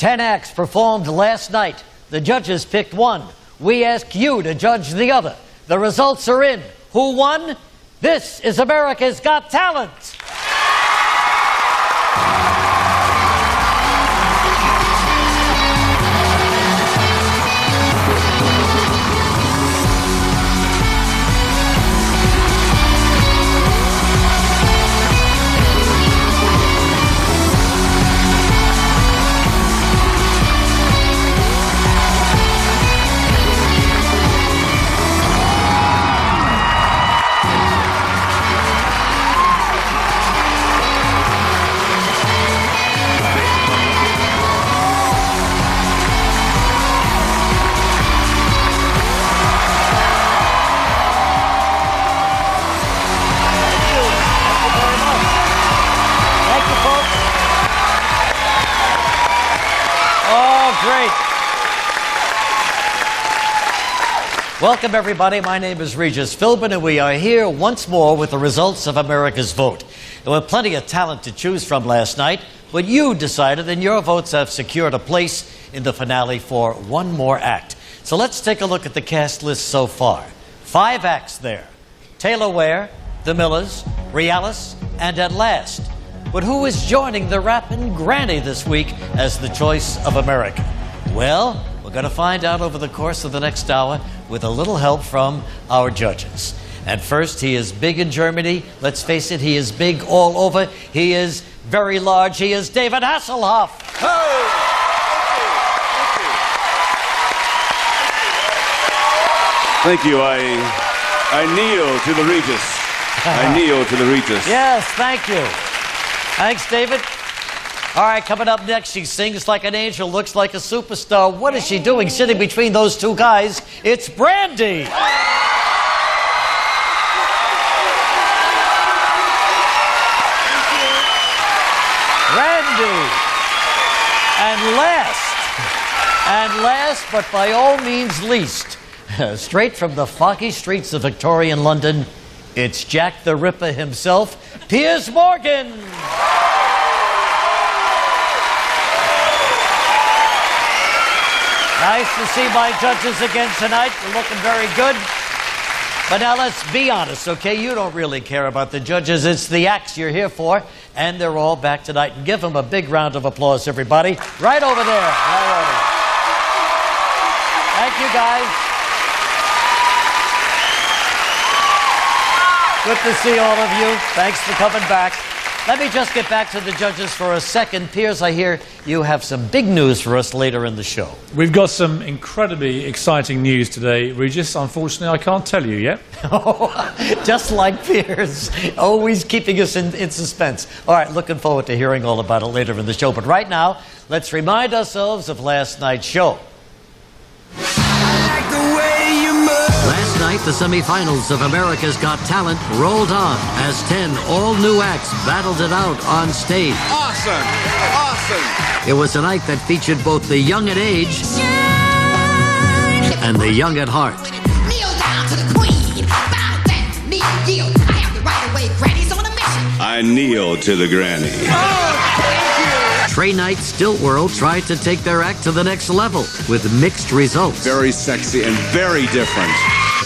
10 acts performed last night. The judges picked one. We ask you to judge the other. The results are in. Who won? This is America's Got Talent. Great. Welcome, everybody. My name is Regis Philbin, and we are here once more with the results of America's vote. There were plenty of talent to choose from last night, but you decided, and your votes have secured a place in the finale for one more act. So let's take a look at the cast list so far. 5 acts there. Taylor Ware, The Millers, Realis, and At Last. But who is joining the rapping granny this week as the choice of America? Well, we're going to find out over the course of the next hour with a little help from our judges. And first, he is big in Germany. Let's face it, he is big all over. He is very large. He is David Hasselhoff. Hey! Thank you. I kneel to the Regis. I kneel to the Regis. Yes, thank you. Thanks, David. All right, coming up next, she sings like an angel, looks like a superstar. What is she doing sitting between those two guys? It's Brandy. Brandy. And last, but by all means least, straight from the foggy streets of Victorian London, it's Jack the Ripper himself, Piers Morgan. Nice to see my judges again tonight. You're looking very good. But now let's be honest, okay? You don't really care about the judges. It's the acts you're here for, and they're all back tonight. And give them a big round of applause, everybody. Right over there. Right over there. Thank you, guys. Good to see all of you. Thanks for coming back. Let me just get back to the judges for a second. Piers, I hear you have some big news for us later in the show. We've got some incredibly exciting news today, Regis. Unfortunately, I can't tell you yet. Just like Piers, always keeping us in suspense. All right, looking forward to hearing all about it later in the show. But right now, let's remind ourselves of last night's show. Last night, the semifinals of America's Got Talent rolled on as 10 all-new acts battled it out on stage. Awesome! Awesome! It was a night that featured both the young at age and the young at heart. Kneel down to the queen. Bow down, kneel, yield. I have the right of way. Granny's on a mission. I kneel to the granny. Trey Knight Stiltworld tried to take their act to the next level with mixed results. Very sexy and very different.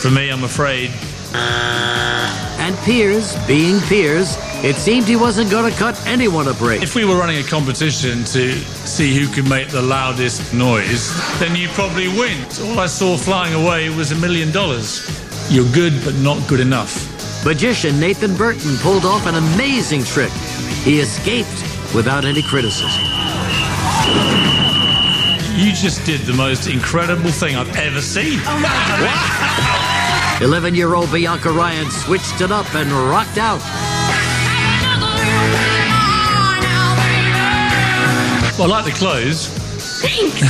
For me, I'm afraid. And Piers, being Piers, it seemed he wasn't going to cut anyone a break. If we were running a competition to see who could make the loudest noise, then you'd probably win. All I saw flying away was $1 million. You're good, but not good enough. Magician Nathan Burton pulled off an amazing trick. He escaped without any criticism. You just did the most incredible thing I've ever seen. 11-year-old Bianca Ryan switched it up and rocked out. Well, I like the clothes. Thanks.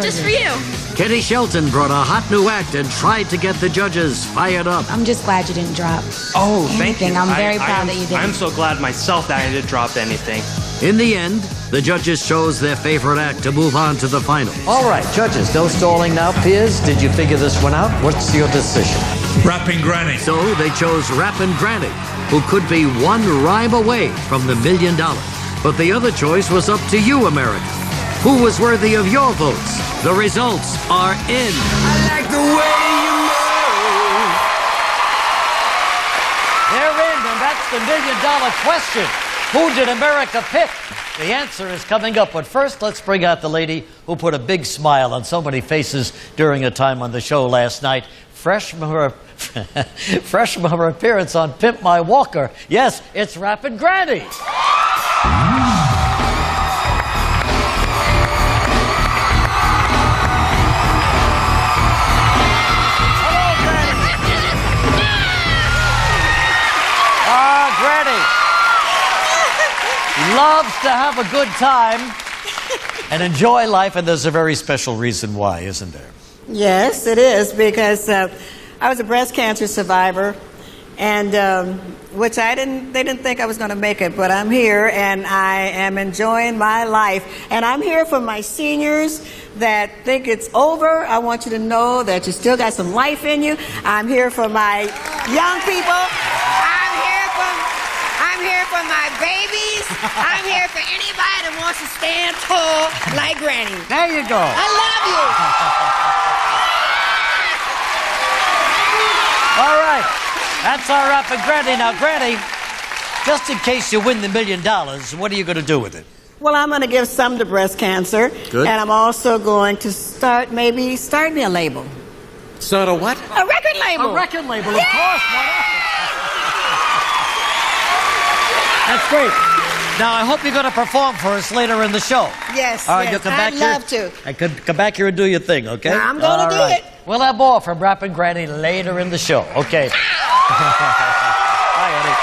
Just for you. Kenny Shelton brought a hot new act and tried to get the judges fired up. I'm just glad you didn't drop Thank you. I'm very proud that you didn't. I'm so glad myself that I didn't drop anything. In the end, the judges chose their favorite act to move on to the final. All right, judges, no stalling now. Piers, did you figure this one out? What's your decision? Rapping Granny. So they chose Rappin' Granny, who could be one rhyme away from the $1 million. But the other choice was up to you, America. Who was worthy of your votes? The results are in. I like the way you move. They're in, and that's the million-dollar question. Who did America pick? The answer is coming up, but first let's bring out the lady who put a big smile on so many faces during her time on the show last night. Fresh from her appearance on Pimp My Walker. Yes, it's Rapid Granny. Granny loves to have a good time and enjoy life, and there's a very special reason why, isn't there? Yes, it is, because I was a breast cancer survivor, and which they didn't think I was going to make it, but I'm here, and I am enjoying my life. And I'm here for my seniors that think it's over. I want you to know that you still got some life in you. I'm here for my young people. I'm here for my babies. I'm here for anybody that wants to stand tall like Granny. There you go. I love you. All right. That's our Rapid Granny. Now, Granny, just in case you win the $1 million, what are you going to do with it? Well, I'm going to give some to breast cancer. Good. And I'm also going to start me a label. Start a what? A record label. A record label, of course. Why not? That's great. Now, I hope you're going to perform for us later in the show. Yes, all right, yes, you'll come back I'd here. love to. I could come back here and do your thing, okay? Now, I'm going to do it. We'll have more from Rapid Granny later in the show, okay? Hi, Eddie.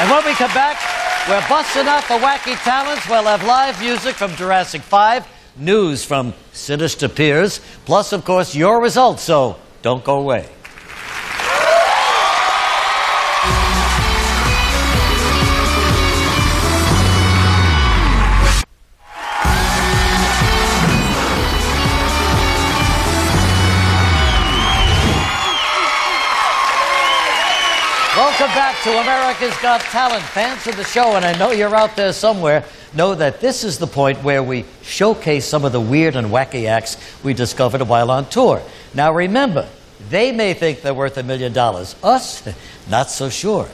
And when we come back, we're busting out the wacky talents. We'll have live music from Jurassic 5, news from Sinister Piers, plus, of course, your results, so don't go away. Welcome back to America's Got Talent. Fans of the show, and I know you're out there somewhere, know that this is the point where we showcase some of the weird and wacky acts we discovered while on tour. Now remember, they may think they're worth $1 million. Us, not so sure.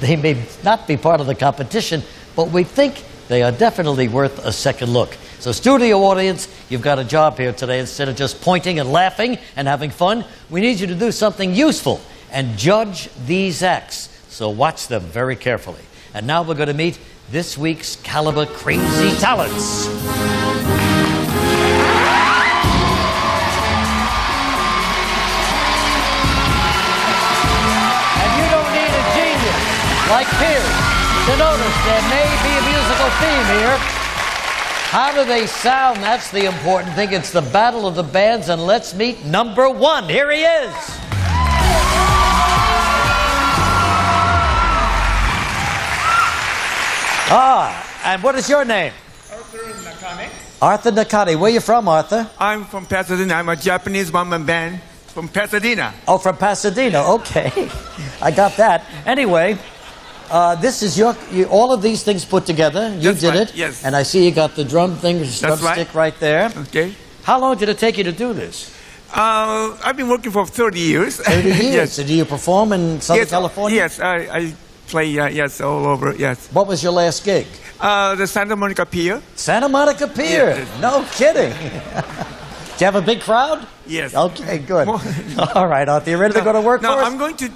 They may not be part of the competition, but we think they are definitely worth a second look. So studio audience, you've got a job here today. Instead of just pointing and laughing and having fun, we need you to do something useful and judge these acts. So watch them very carefully. And now we're going to meet this week's Caliber Crazy Talents. And you don't need a genius like Piers to notice there may be a musical theme here. How do they sound? That's the important thing. It's the battle of the bands, and let's meet number one. Here he is. And what is your name? Arthur Nakane. Arthur Nakane. Where are you from, Arthur? I'm from Pasadena. I'm a Japanese one-man band from Pasadena. Oh, from Pasadena. Okay. I got that. Anyway, this is all of these things put together. You did it. Yes. And I see you got the drum thing, stick right there. Okay. How long did it take you to do this? I've been working for 30 years. 30 years. Yes. So do you perform in Southern California? Yes, I play, yes, all over, yes. What was your last gig? The Santa Monica Pier. Santa Monica Pier? Yes. No kidding. Do you have a big crowd? Yes. Okay, good. All right, Arthur, you ready to go to work for us? No, I'm going to,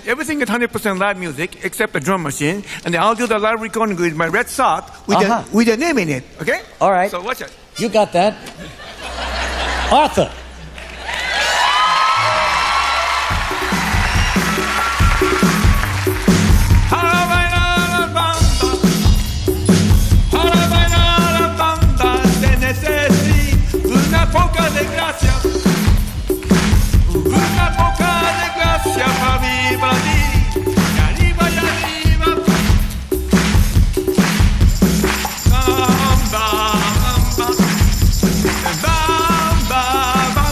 everything is 100% live music except the drum machine, and I'll do the live recording with my red sock with the name in it, okay? All right. So watch it. You got that. Arthur. Poca de gracia para mi body, y arriba, bamba, bamba, bamba,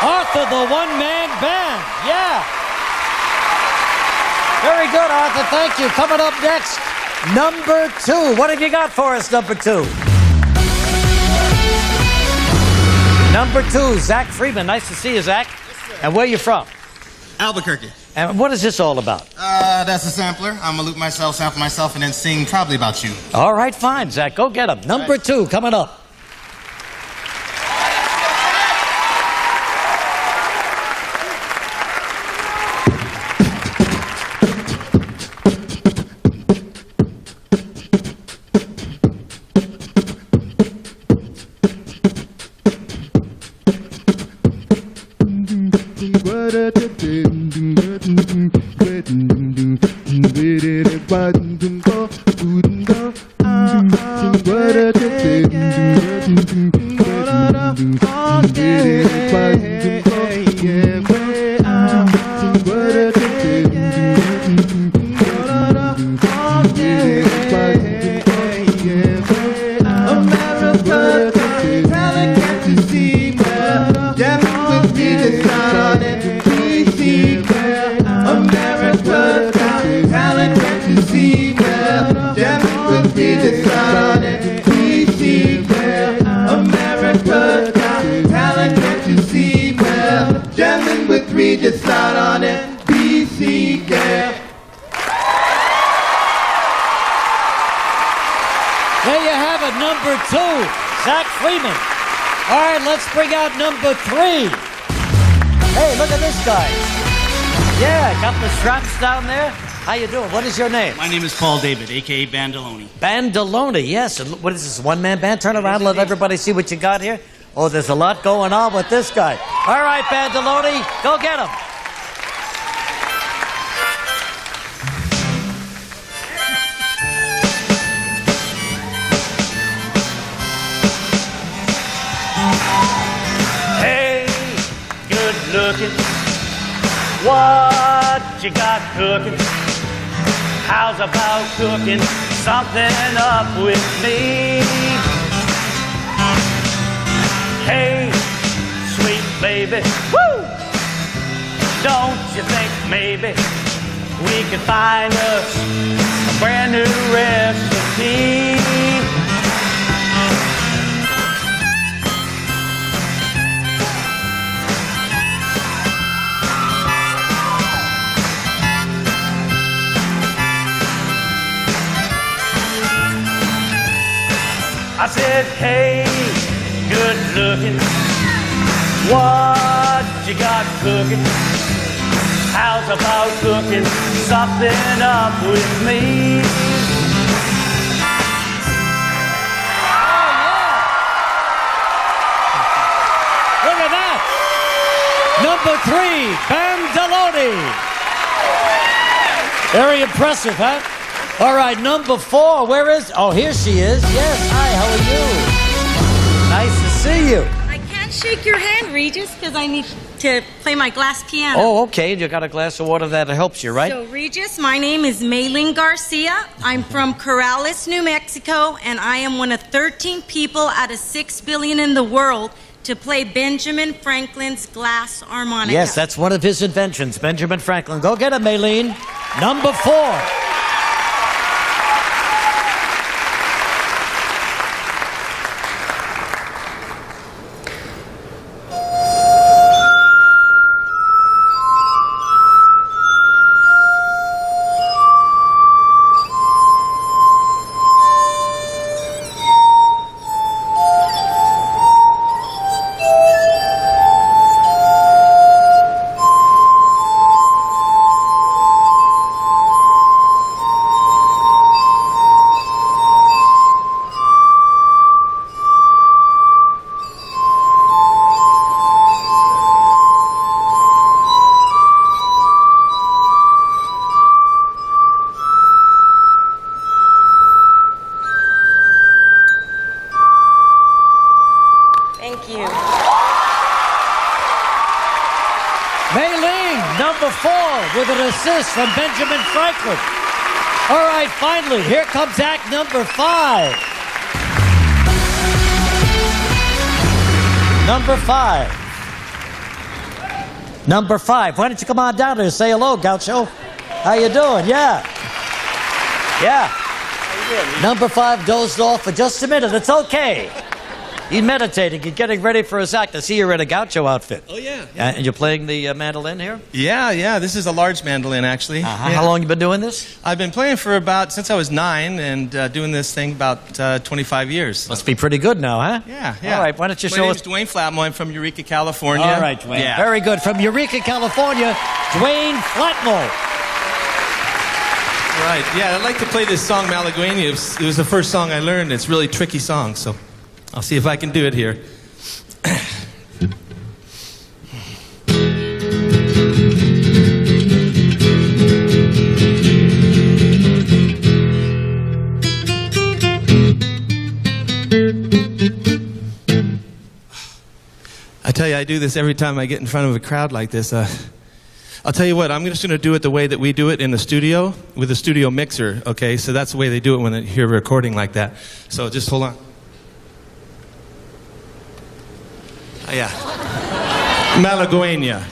Arthur, the one-man band. Yeah. Very good, Arthur. Thank you. Coming up next, number 2. What have you got for us, number 2? Number 2, Zach Freeman. Nice to see you, Zach. Yes, sir. And where are you from? Albuquerque. And what is this all about? That's a sampler. I'm gonna loop myself, sample myself, and then sing probably about you. All right, fine, Zach. Go get him. Number 2 coming up. Zach Freeman. All right, let's bring out number 3. Hey, look at this guy. Yeah, got the straps down there. How you doing? What is your name? My name is Paul David, a.k.a. Bandaloni. Bandaloni, yes. And what is this, one-man band? Turn around, let everybody see what you got here. Oh, there's a lot going on with this guy. All right, Bandaloni, go get him. Looking, what you got cooking? How's about cooking something up with me? Hey, sweet baby, woo! Don't you think maybe we could find us a brand new recipe? I said, hey, good looking, what you got cooking? How's about cooking something up with me? Oh, yeah. Look at that. Number 3, Bandaloni. Very impressive, huh? All right, number 4, where is... Oh, here she is. Yes, hi, how are you? Nice to see you. I can't shake your hand, Regis, because I need to play my glass piano. Oh, okay. You got a glass of water that helps you, right? So, Regis, my name is Maylene Garcia. I'm from Corrales, New Mexico, and I am one of 13 people out of 6 billion in the world to play Benjamin Franklin's glass harmonica. Yes, that's one of his inventions, Benjamin Franklin. Go get him, Maylene. Number 4. Thank you. Maylene, number 4, with an assist from Benjamin Franklin. All right, finally, here comes act number 5. Number 5. Number 5. Why don't you come on down here and say hello, Gaucho? How you doing? Yeah. Yeah. How you doing? Number 5 dozed off for just a minute. It's okay. He's meditating. He's getting ready for his act. I see you're in a Gaucho outfit. Oh, yeah. And you're playing the mandolin here? Yeah. This is a large mandolin, actually. Yeah. How long you been doing this? I've been playing for since I was 9 and doing this thing about 25 years. Must be pretty good now, huh? Yeah. All right, why don't you show us? My name's Dwayne Flatmo. I'm from Eureka, California. All right, Dwayne. Yeah. Very good. From Eureka, California, Dwayne Flatmo. Right. Yeah, I'd like to play this song, Malagueña. It was the first song I learned. It's a really tricky song, so I'll see if I can do it here. I tell you, I do this every time I get in front of a crowd like this. I'll tell you what, I'm just going to do it the way that we do it in the studio, with a studio mixer, okay? So that's the way they do it when they hear a recording like that. So just hold on. Yeah. Malagueña.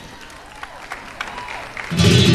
Thank you.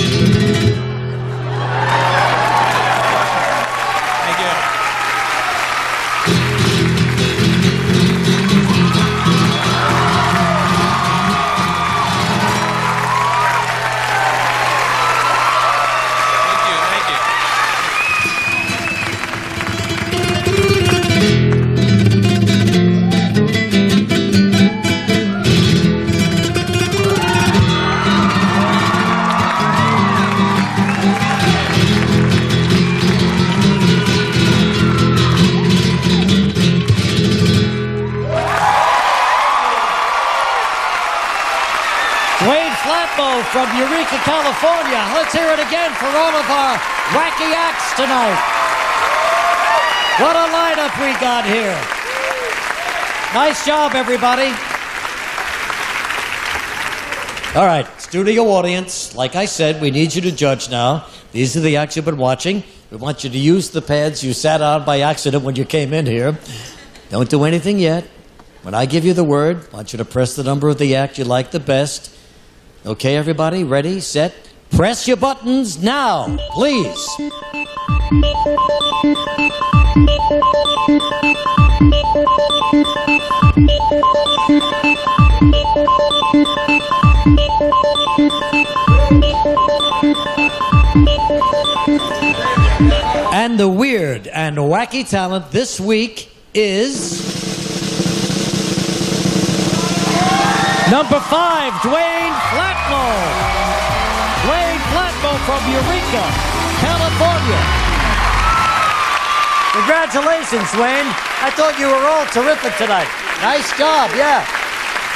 From Eureka, California. Let's hear it again for all of our wacky acts tonight. What a lineup we got here. Nice job, everybody. All right, studio audience, like I said, we need you to judge now. These are the acts you've been watching. We want you to use the pads you sat on by accident when you came in here. Don't do anything yet. When I give you the word, I want you to press the number of the act you like the best. Okay, everybody, ready, set, press your buttons now, please. And the weird and wacky talent this week is number 5, Dwayne Flatmo. Dwayne Flatmo from Eureka, California. Congratulations, Dwayne. I thought you were all terrific tonight. Nice job, yeah.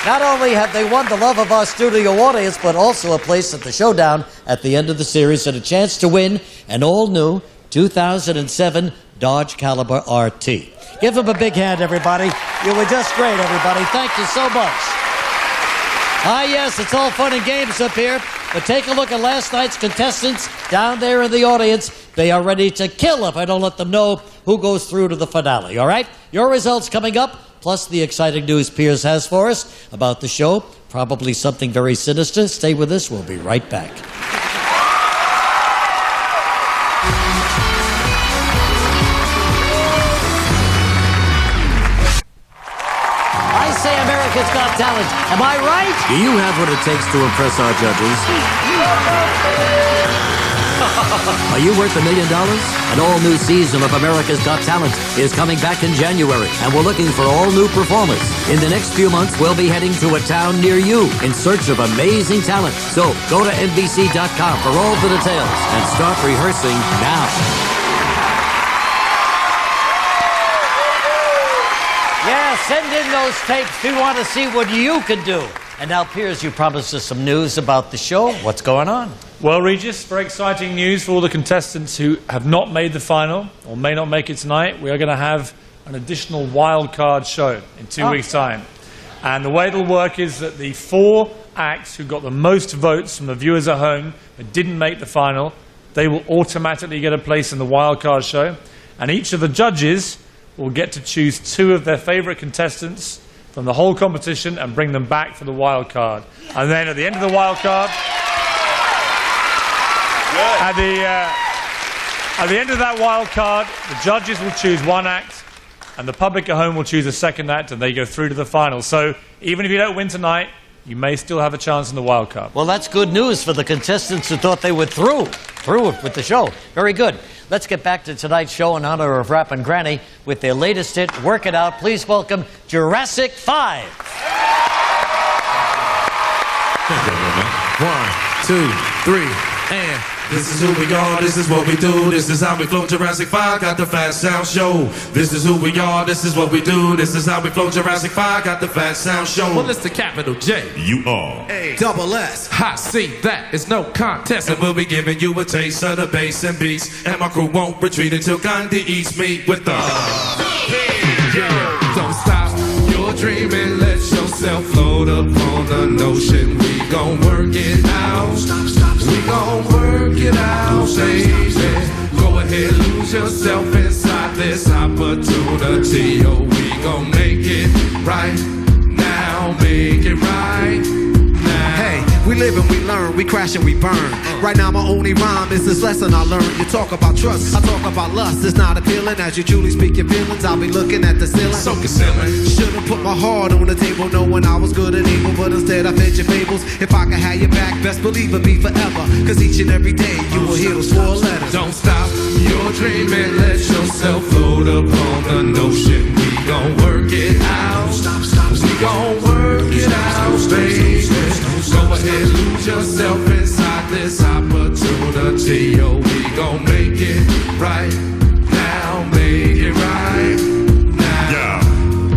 Not only have they won the love of our studio audience, but also a place at the showdown at the end of the series and a chance to win an all-new 2007 Dodge Caliber RT. Give them a big hand, everybody. You were just great, everybody. Thank you so much. Ah, yes, it's all fun and games up here, but take a look at last night's contestants down there in the audience. They are ready to kill if I don't let them know who goes through to the finale, all right? Your results coming up, plus the exciting news Piers has for us about the show, probably something very sinister. Stay with us. We'll be right back. America's Got Talent. Am I right? Do you have what it takes to impress our judges? Are you worth $1 million? An all-new season of America's Got Talent is coming back in January, and we're looking for all new performers. In the next few months, we'll be heading to a town near you in search of amazing talent. So go to NBC.com for all the details and start rehearsing now. Yeah, send in those tapes. We want to see what you can do. And now, Piers, you promised us some news about the show. What's going on? Well, Regis, very exciting news for all the contestants who have not made the final or may not make it tonight. We are going to have an additional wild card show in 2 weeks' time. And the way it'll work is that the 4 acts who got the most votes from the viewers at home but didn't make the final, they will automatically get a place in the wild card show. And each of the judges will get to choose 2 of their favorite contestants from the whole competition and bring them back for the wild card. And then at the end of the wild card, at the end of that wild card, the judges will choose one act, and the public at home will choose a second act, and they go through to the final. So even if you don't win tonight, you may still have a chance in the wild card. Well, that's good news for the contestants who thought they were through with the show. Very good. Let's get back to tonight's show in honor of Rappin' Granny with their latest hit, Work It Out. Please welcome Jurassic 5. 1, 2, 3, and this is who we are, this is what we do, this is how we flow. Jurassic 5 got the Fat Sound Show. This is who we are, this is what we do, this is how we flow. Jurassic 5 got the Fat Sound Show. Well, it's the capital J. You are Double S. I see that it's no contest, and we'll be giving you a taste of the bass and beats, and my crew won't retreat until Gandhi eats me with the Don't stop your dreaming, let yourself float upon the notion. We gon' work it out. We gon' work it out, baby. Go ahead, lose yourself inside this opportunity. Oh, we gon' make it right now, make it right now. Hey, we live and we learn, we crash and we burn. Right now my only rhyme is this lesson I learned. You talk about trust, I talk about lust. It's not appealing as you truly speak your feelings. I'll be looking at the ceiling. So concealing. Should've put my heart on the table knowing I was good and evil, but instead I fed your fables. If I could have your back, best believe it'd be forever. Cause each and every day you will hear those 4 letters. Don't stop your dreaming, let yourself float upon the notion. We gon' work it out. We gon' work it out, baby. Go ahead, lose yourself inside this opportunity. Yo, we gon' make it right now, make it right now. Yeah,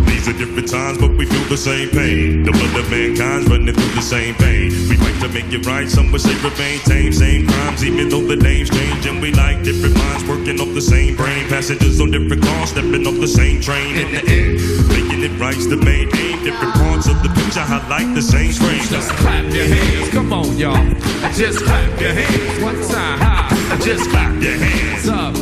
these are different times, but we feel the same pain. The blood of mankind's running through the same vein. We fight to make it right, some would say remain tame. Same crimes, even though the names change. And we like different minds working off the same brain. Passengers on different cars, stepping off the same train. In the end, making it right's the main aim. Different parts of the picture highlight the same frame. Just clap your hands, come on y'all. Just clap your hands, one time high. Just clap your hands up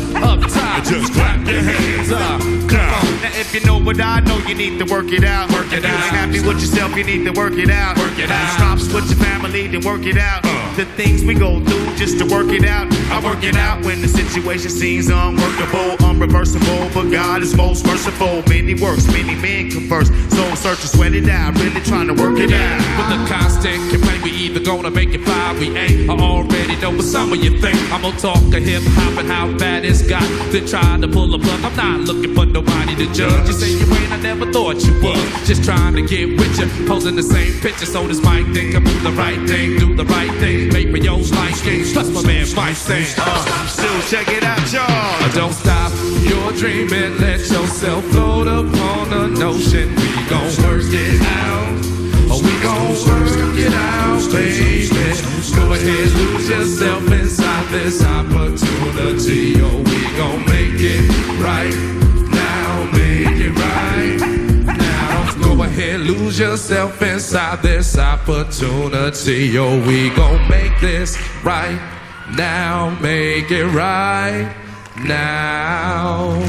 top. Just clap your hands up. Come on. Now if you know what I know, you need to work it out. Work it out. If you ain't happy with yourself, you need to work it out. Work it out. Stops with your family, then work it out. The things we go through just to work it out. I work it out when the situation seems unworkable, unreversible. But God is most merciful. Many works, many men converse. Soul search and sweat it out. Really trying to work it out. With the constant complaint, we either gonna make it fly, we ain't. I already know what some of you think. I'm gonna talk a hip hop and how bad it's got. Then try to pull a plug. I'm not looking for nobody to judge. You say you ain't, I never thought you was. Just trying to get with you, posing the same picture. So this mic think I'm do the right thing, do the right thing. Make me yours life game. Plus my man Mike saying, still check it out, y'all. Don't stop your dreaming, let yourself float upon the notion. We gon' work it out. We gon' work it out, baby. Go ahead, lose yourself inside this opportunity. Oh, we gon' make it right now, make it right now. Go ahead, lose yourself inside this opportunity. Oh, we gon' make this right now, make it right now.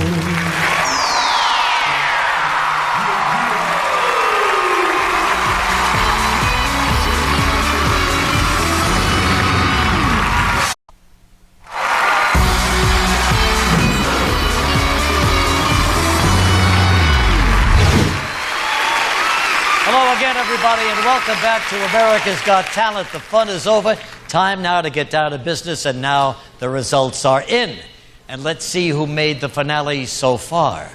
Hello again, everybody, and welcome back to America's Got Talent. The fun is over. Time now to get down to business, and now the results are in. And let's see who made the finale so far.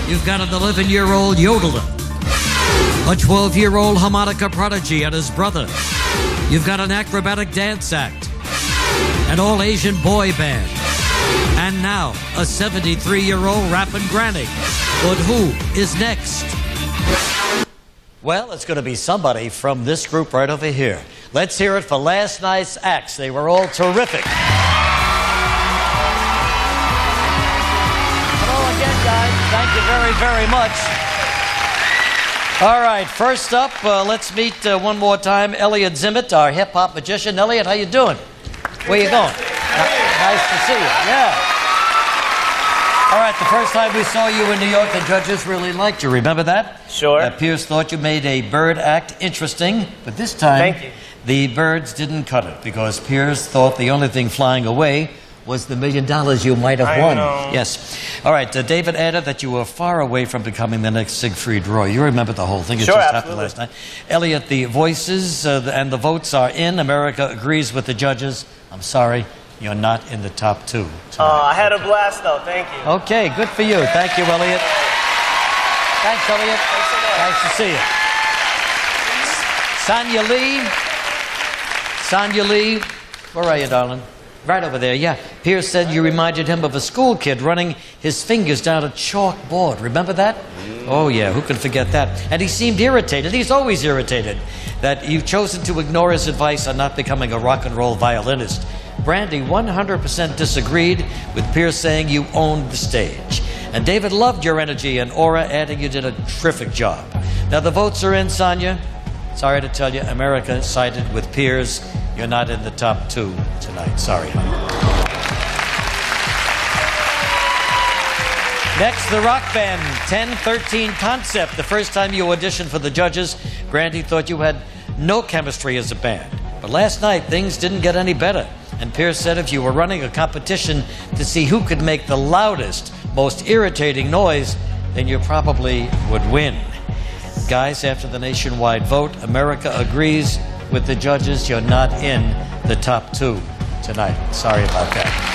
You've got an 11-year-old yodeler, a 12-year-old harmonica prodigy and his brother. You've got an acrobatic dance act, an all-Asian boy band, and now a 73-year-old rapping granny. But who is next? Well, it's going to be somebody from this group right over here. Let's hear it for last night's acts. They were all terrific. Hello again, guys. Thank you very, very much. All right, first up, let's meet one more time Elliot Zimmett, our hip-hop magician. Elliot, how you doing? Where you going? Nice to see you. Yeah. All right, the first time we saw you in New York, the judges really liked you. Remember that? Sure. Pierce thought you made a bird act interesting, but this time Thank you. the birds didn't cut it because Pierce thought the only thing flying away was the $1 million you might have won. know. Yes. All right, David added that you were far away from becoming the next Siegfried Roy. You remember the whole thing. It Sure, just absolutely. happened last night. Elliot, the voices and the votes are in. America agrees with the judges. I'm sorry, you're not in the top 2 tonight. I had a blast, though. Thank you. Okay, good for you. Thank you, Elliot. Thanks, Elliot. Nice to see you. Sonia Lee, where are you, darling? Right over there, yeah. Pierce said you reminded him of a school kid running his fingers down a chalkboard. Remember that? Oh, yeah, who can forget that? And he seemed irritated. He's always irritated that you've chosen to ignore his advice on not becoming a rock and roll violinist. Brandy 100% disagreed with Pierce saying you owned the stage. And David loved your energy and aura, adding you did a terrific job. Now the votes are in, Sonia. Sorry to tell you, America sided with Pierce. You're not in the top 2 tonight. Sorry, honey. Next, the rock band 1013 Concept. The first time you auditioned for the judges, Brandy thought you had no chemistry as a band. But last night, things didn't get any better. And Pierce said if you were running a competition to see who could make the loudest, most irritating noise, then you probably would win. Guys, after the nationwide vote, America agrees with the judges. You're not in the top 2 tonight. Sorry about that.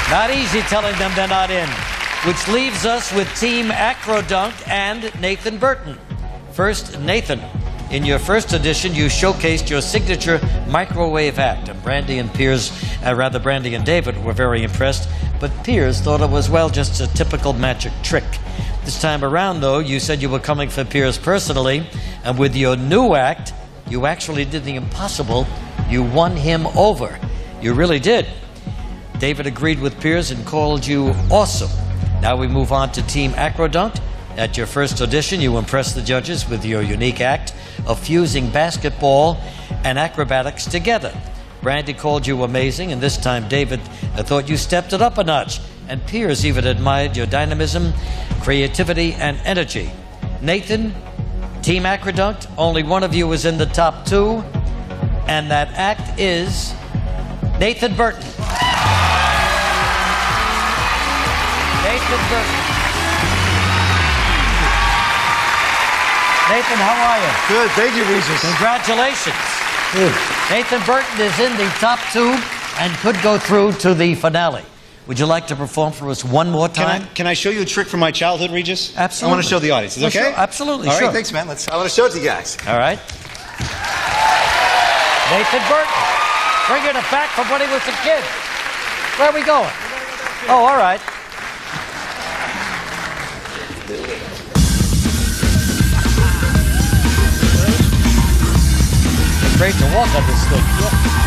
Not easy telling them they're not in. Which leaves us with Team Acrodunk and Nathan Burton. First, Nathan. In your first audition, you showcased your signature microwave act. And Brandy and David were very impressed. But Pierce thought it was, well, just a typical magic trick. This time around, though, you said you were coming for Pierce personally, and with your new act, you actually did the impossible. You won him over. You really did. David agreed with Pierce and called you awesome. Now we move on to Team Acrodunk. At your first audition, you impressed the judges with your unique act of fusing basketball and acrobatics together. Brandy called you amazing, and this time David thought you stepped it up a notch. And Pierce even admired your dynamism, creativity, and energy. Nathan, Team Acrodunk, only one of you is in the top 2, and that act is Nathan Burton. Nathan Burton. Nathan, how are you? Good, thank you, Regis. Congratulations. Good. Nathan Burton is in the top 2 and could go through to the finale. Would you like to perform for us one more time? Can I show you a trick from my childhood, Regis? Absolutely. I want to show the audience. Is it okay? Sure. Absolutely, All sure. right, thanks, man. I want to show it to you guys. All right. Nathan Burton, bringing it back from when he was a kid. Where are we going? Oh, all right. It's great to walk on this thing.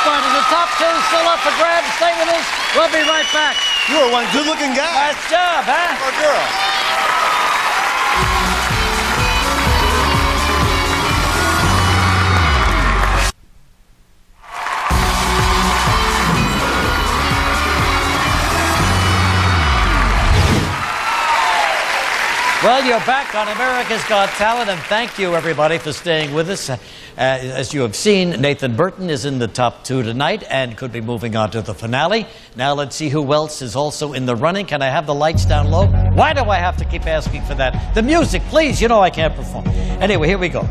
spot in the top two, still up for grabs. Stay with us. We'll be right back. You are one good-looking guy. Nice job, huh? Or girl. Well, you're back on America's Got Talent, and thank you, everybody, for staying with us. As you have seen, Nathan Burton is in the top two tonight and could be moving on to the finale. Now let's see who else is also in the running. Can I have the lights down low? Why do I have to keep asking for that? The music, please. You know I can't perform. Anyway, here we go.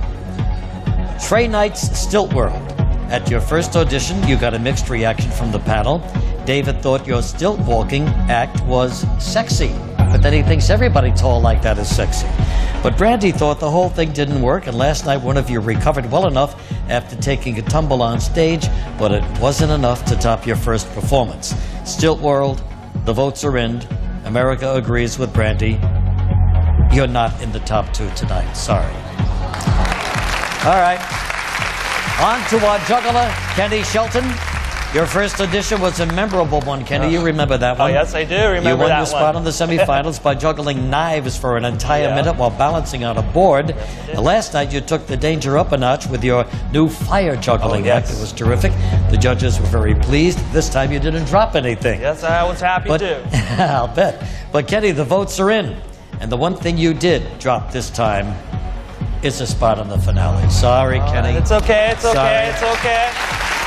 Trey Knight's Stilt World. At your first audition, you got a mixed reaction from the panel. David thought your stilt walking act was sexy, but then he thinks everybody tall like that is sexy. But Brandy thought the whole thing didn't work, and last night one of you recovered well enough after taking a tumble on stage, but it wasn't enough to top your first performance. Stilt World, the votes are in. America agrees with Brandy. You're not in the top two tonight. Sorry. All right. On to our juggler, Kenny Shelton. Your first audition was a memorable one, Kenny. You remember that one? Oh, yes, I do remember that one. You won the spot on the semifinals by juggling knives for an entire minute while balancing on a board. Last night, you took the danger up a notch with your new fire juggling act. It was terrific. The judges were very pleased. This time, you didn't drop anything. Yes, I was happy too. I'll bet. But, Kenny, the votes are in. And the one thing you did drop this time is a spot on the finale. Sorry, Kenny. It's okay, it's Sorry. okay, it's okay.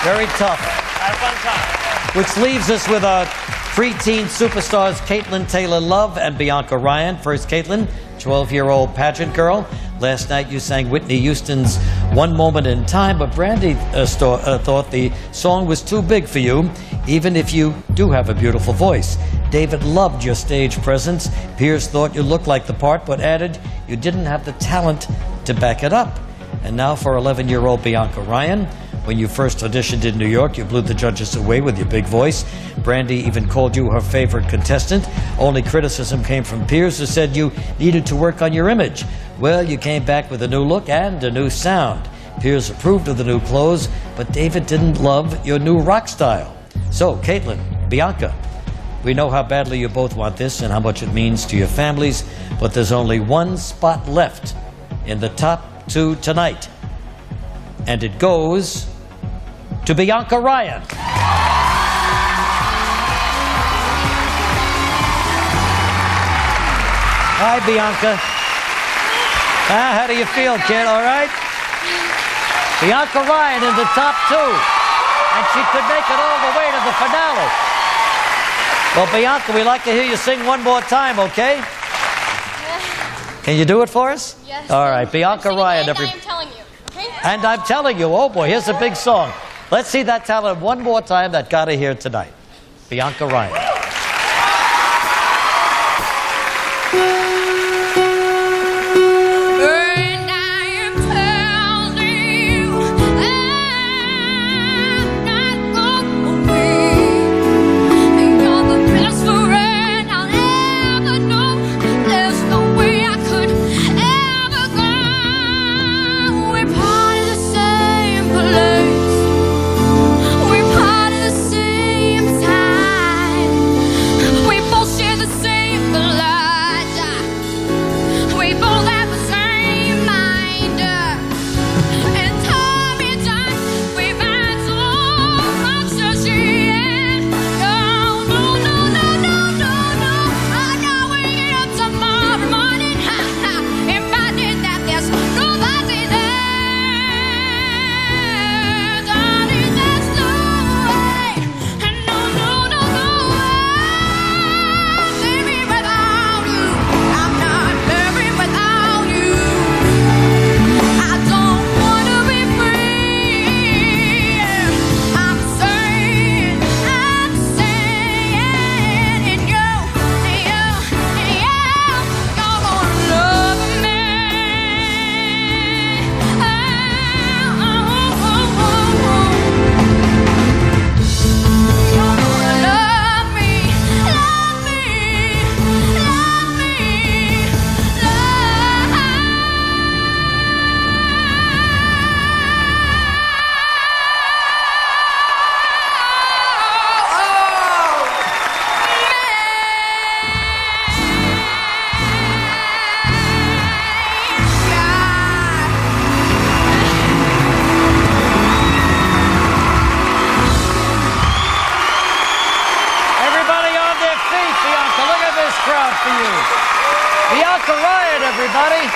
Very tough. Have fun time. Which leaves us with our preteen superstars, Caitlin Taylor Love and Bianca Ryan. First, Caitlin, 12-year-old pageant girl. Last night you sang Whitney Houston's One Moment in Time, but Brandy thought the song was too big for you, even if you do have a beautiful voice. David loved your stage presence. Piers thought you looked like the part, but added you didn't have the talent to back it up. And now for 11-year-old Bianca Ryan. When you first auditioned in New York, you blew the judges away with your big voice. Brandy even called you her favorite contestant. Only criticism came from Piers, who said you needed to work on your image. Well, you came back with a new look and a new sound. Piers approved of the new clothes, but David didn't love your new rock style. So, Caitlin, Bianca, we know how badly you both want this and how much it means to your families, but there's only one spot left in the top two tonight. And it goes to Bianca Ryan. Hi, Bianca. How do you feel, kid? All right? Bianca Ryan in the top two. And she could make it all the way to the finale. Well, Bianca, we'd like to hear you sing one more time, okay? Can you do it for us? Yes. All right, Bianca Ryan. I am telling you. Okay? And I'm telling you, oh boy, here's a big song. Let's see that talent one more time that got to hear tonight. Bianca Ryan. We're part of the same time. everybody.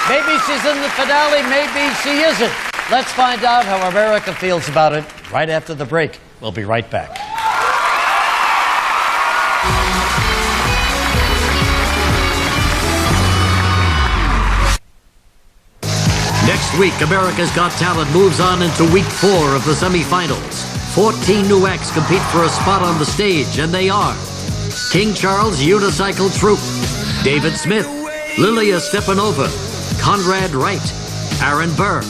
Maybe she's in the finale, maybe she isn't. Let's find out how America feels about it right after the break. We'll be right back. Next week, America's Got Talent moves on into week 4 of the semifinals. 14 new acts compete for a spot on the stage, and they are King Charles Unicycle Troupe, David Smith, Lilia Stepanova, Conrad Wright, Aaron Burr,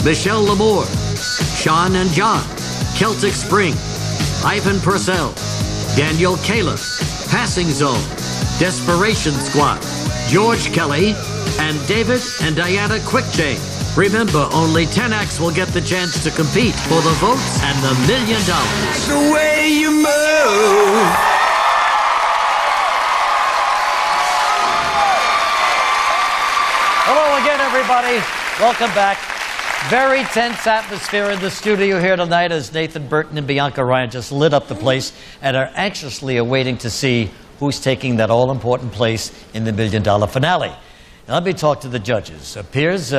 Michelle Lamore, Sean and John, Celtic Spring, Ivan Purcell, Daniel Kaler, Passing Zone, Desperation Squad, George Kelly, and David and Diana Quickjay. Remember, only 10 acts will get the chance to compete for the votes and the $1 million. The way you move. Hello again, everybody. Welcome back. Very tense atmosphere in the studio here tonight as Nathan Burton and Bianca Ryan just lit up the place and are anxiously awaiting to see who's taking that all-important place in the $1 million finale. Now, let me talk to the judges. Piers,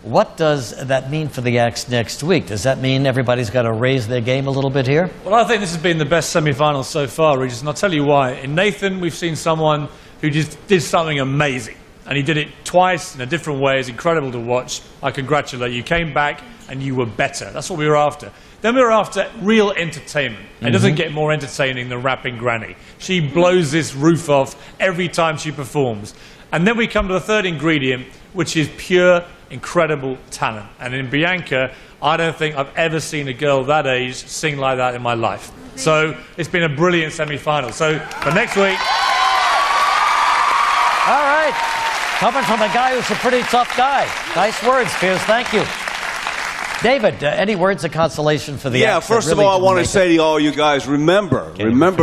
what does that mean for the acts next week? Does that mean everybody's got to raise their game a little bit here? Well, I think this has been the best semi-final so far, Regis, and I'll tell you why. In Nathan, we've seen someone who just did something amazing, and he did it twice in a different way. It's incredible to watch. I congratulate you. You came back, and you were better. That's what we were after. Then we were after real entertainment. It doesn't get more entertaining than Rapping Granny. She blows this roof off every time she performs. And then we come to the third ingredient, which is pure, incredible talent. And in Bianca, I don't think I've ever seen a girl that age sing like that in my life. So it's been a brilliant semi-final. So for next week... All right. Coming from a guy who's a pretty tough guy. Nice words, Piers. Thank you. David, any words of consolation for the acts? First of all, I want to say to all you guys, remember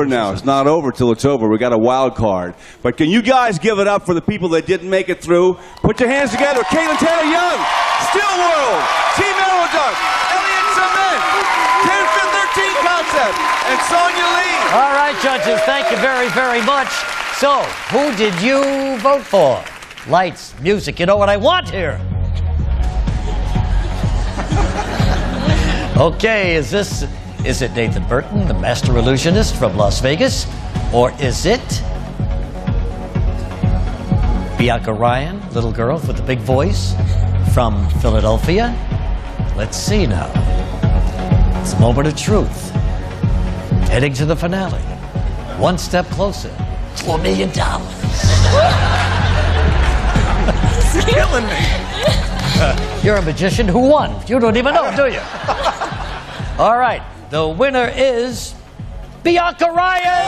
now, it's not over till it's over. We got a wild card. But can you guys give it up for the people that didn't make it through? Put your hands together. Caitlin Taylor-Young, Still World, Team Aeroduct, Elliot Cement, 10-13 Concept, and Sonia Lee. All right, judges, thank you very, very much. So, who did you vote for? Lights, music, you know what I want here. Okay, is it Nathan Burton, the master illusionist from Las Vegas? Or is it Bianca Ryan, little girl with the big voice from Philadelphia? Let's see now. It's a moment of truth. Heading to the finale. One step closer to $1 million. It's killing me. You're a magician who won. You don't even know, do you? All right, the winner is Bianca Ryan!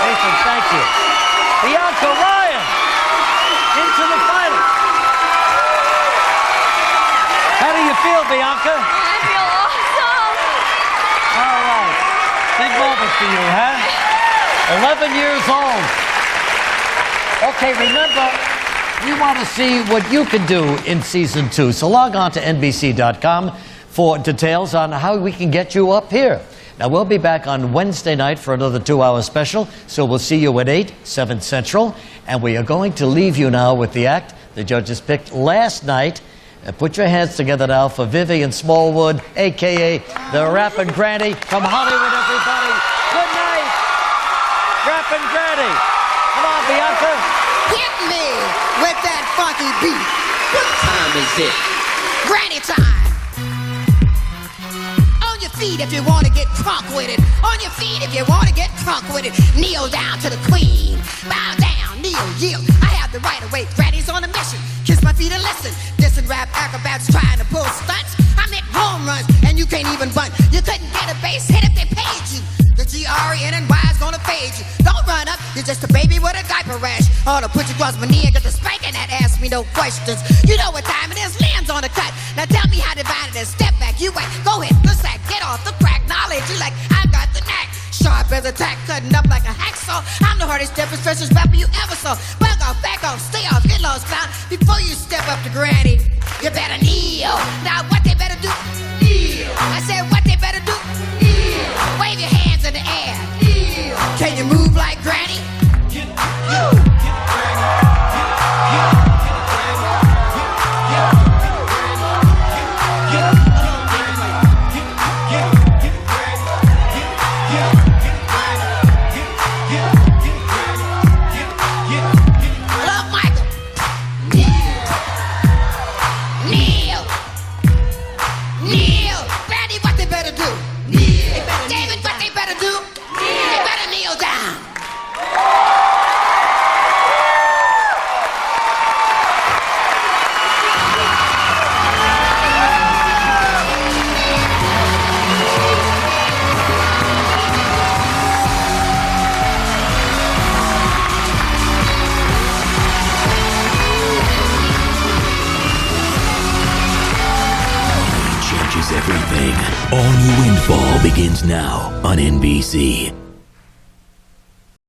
Nathan, thank you. Bianca Ryan into the final. How do you feel, Bianca? I feel awesome. All right, big moment for you, huh? 11 years old. Okay, remember, we want to see what you can do in Season 2. So log on to NBC.com for details on how we can get you up here. Now, we'll be back on Wednesday night for another 2-hour special. So we'll see you at 8, 7 Central. And we are going to leave you now with the act the judges picked last night. Put your hands together now for Vivian Smallwood, a.k.a. the Rappin' Granny from Hollywood, everybody. Good night, Rappin' Granny. Come on, Bianca. Hit me with that funky beat. What time is it? Granny time. On your feet if you want to get crunk with it. On your feet if you want to get crunk with it. Kneel down to the queen. Bow down, kneel, yield. I have the right of way. Granny's on a mission. Kiss my feet and listen. Dissing rap acrobats trying to pull stunts. I make home runs and you can't even bunt. You couldn't get a base hit if they paid you. The GRENNY is gonna fade you. Don't run up, you're just a baby with a diaper rash. Ought to put you across my knee and get the spanking that ask me no questions. You know what time it is, Liam's on the cut. Now tell me how divided is. Step back, you wait. Go ahead, the sack, get off the crack. Knowledge, you like, I got the knack. Sharp as a tack, cutting up like a hacksaw. I'm the hardest, stiffest, freshest rapper you ever saw. Back off, stay off, get lost, clown. Before you step up to Granny, you better kneel. Now what they better do? Kneel. I said what they better do? Kneel. Wave your hand. All New Windfall begins now on NBC.